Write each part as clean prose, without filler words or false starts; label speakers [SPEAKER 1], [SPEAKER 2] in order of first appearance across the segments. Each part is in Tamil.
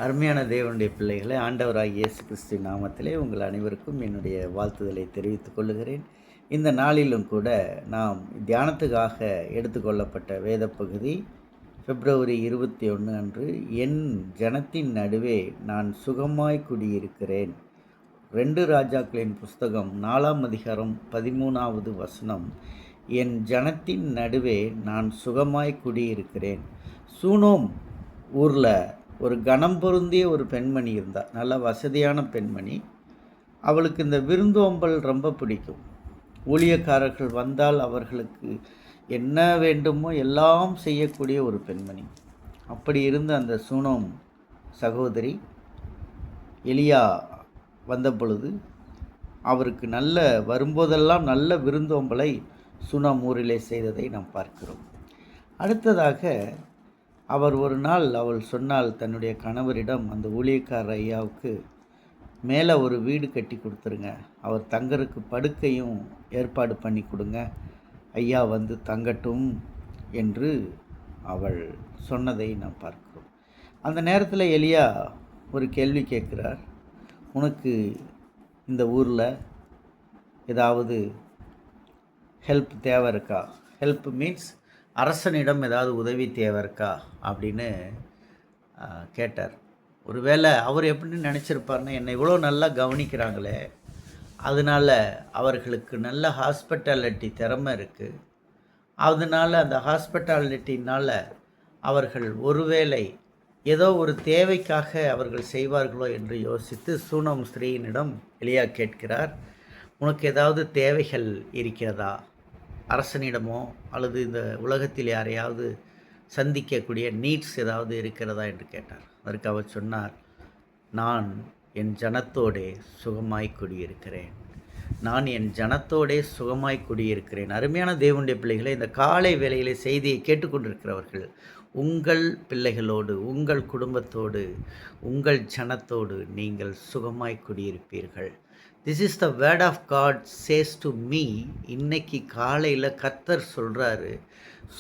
[SPEAKER 1] அருமையான தேவனுடைய பிள்ளைகளை ஆண்டவராகிய இயேசு கிறிஸ்து நாமத்திலே உங்கள் அனைவருக்கும் என்னுடைய வாழ்த்துதலை தெரிவித்துக் கொள்கிறேன். இந்த நாளிலும் கூட நாம் தியானத்துக்காக எடுத்துக்கொள்ளப்பட்ட வேத பகுதி பிப்ரவரி 21 அன்று, என் ஜனத்தின் நடுவே நான் சுகமாய் குடியிருக்கிறேன். 2 ராஜாக்களின் புஸ்தகம் 4ஆம் அதிகாரம் 13வது வசனம். என் ஜனத்தின் நடுவே நான் சுகமாய் குடியிருக்கிறேன். சூனோம் ஊரில் ஒரு கனம் பொருந்திய ஒரு பெண்மணி இருந்தாள். நல்ல வசதியான பெண்மணி. அவளுக்கு இந்த விருந்தோம்பல் ரொம்ப பிடிக்கும். ஊழியக்காரர்கள் வந்தால் அவர்களுக்கு என்ன வேண்டுமோ எல்லாம் செய்யக்கூடிய ஒரு பெண்மணி. அப்படி இருந்த அந்த சூனோம் சகோதரி எலியா வந்த பொழுது அவருக்கு வரும்போதெல்லாம் நல்ல விருந்தோம்பலை சூனோம் ஊரிலே செய்ததை நாம் பார்க்கிறோம். அடுத்ததாக ஒரு நாள் அவள் சொன்னால் தன்னுடைய கணவரிடம், அந்த ஊழியக்கார ஐயாவுக்கு மேலே ஒரு வீடு கட்டி கொடுத்துருங்க, அவர் தங்கறதுக்கு படுக்கையும் ஏற்பாடு பண்ணி கொடுங்க, ஐயா வந்து தங்கட்டும் என்று அவள் சொன்னதை நாம் பார்க்கிறோம். அந்த நேரத்தில் எலியா ஒரு கேள்வி கேட்குறார். உனக்கு இந்த ஊரில் ஏதாவது ஹெல்ப் தேவை இருக்கா? ஹெல்ப் மீன்ஸ் அரசனிடம் ஏதாவது உதவி தேவை இருக்கா அப்படின்னு கேட்டார். ஒருவேளை அவர் எப்படின்னு நினச்சிருப்பார்னா, என்னை இவ்வளோ நல்லா கவனிக்கிறாங்களே, அதனால் அவர்களுக்கு நல்ல ஹாஸ்பிட்டாலிட்டி திறமை இருக்குது, அதனால் அந்த ஹாஸ்பிட்டாலிட்டினால் அவர்கள் ஒருவேளை ஏதோ ஒரு தேவைக்காக அவர்கள் செய்வார்களோ என்று யோசித்து சூனோம் ஸ்திரீயினிடம் எலியா கேட்கிறார், உனக்கு ஏதாவது தேவைகள் இருக்கிறதா? அரசனிடமோ அல்லது இந்த உலகத்தில் யாரையாவது சந்திக்கக்கூடிய நீட்ஸ் ஏதாவது இருக்கிறதா என்று கேட்டார். அதற்கு அவர் சொன்னார், நான் என் ஜனத்தோடே சுகமாய் குடியிருக்கிறேன். நான் என் ஜனத்தோடே சுகமாய் குடியிருக்கிறேன். அருமையான தேவனுடைய பிள்ளைகளை, இந்த காலை வேளையிலே செய்தியை கேட்டுக்கொண்டிருக்கிறவர்கள், உங்கள் பிள்ளைகளோடு, உங்கள் குடும்பத்தோடு, உங்கள் ஜனத்தோடு நீங்கள் சுகமாய் குடியிருப்பீர்கள். This is the word of God says to me. இன்னைக்கு காலையில் கர்த்தர் சொல்கிறாரு,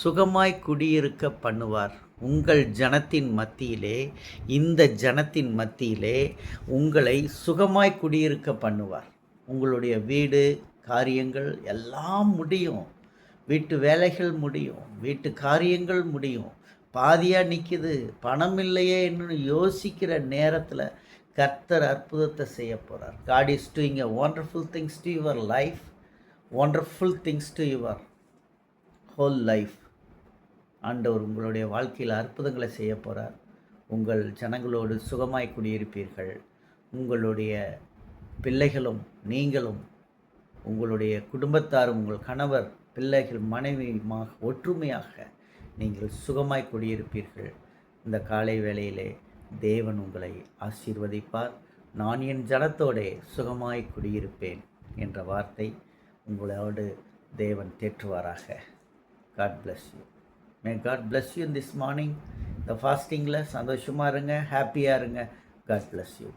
[SPEAKER 1] சுகமாய் குடியிருக்க பண்ணுவார். உங்கள் ஜனத்தின் மத்தியிலே, இந்த ஜனத்தின் மத்தியிலே உங்களை சுகமாய் குடியிருக்க பண்ணுவார். உங்களுடைய வீடு காரியங்கள் எல்லாம் முடியும், வீட்டு வேலைகள் முடியும், வீட்டு காரியங்கள் முடியும். பாதியாக நிற்கிது, பணம் இல்லையே என்று யோசிக்கிற நேரத்தில் கர்த்தர் அற்புதத்தை செய்ய போகிறார். God is doing a wonderful things to your life, wonderful things to your whole life. ஆண்டவர் உங்களுடைய வாழ்க்கையில் அற்புதங்களை செய்ய போகிறார். உங்கள் ஜனங்களோடு சுகமாய் குடியிருப்பீர்கள். உங்களுடைய பிள்ளைகளும் நீங்களும், உங்களுடைய குடும்பத்தாரும், உங்கள் கணவர், பிள்ளைகள், மனைவியுமாக ஒற்றுமையாக நீங்கள் சுகமாய் குடியிருப்பீர்கள். இந்த காலை வேளையிலே தேவன் உங்களை ஆசீர்வதிப்பார். நான் என் ஜனத்தோடே சுகமாய் குடியிருப்பேன் என்ற வார்த்தை உங்களோடு தேவன் தேற்றுவாராக. God bless you. May God bless you in this morning. இந்த ஃபாஸ்டிங்கில் சந்தோஷமாக இருங்க, ஹாப்பியாக இருங்க. God bless you.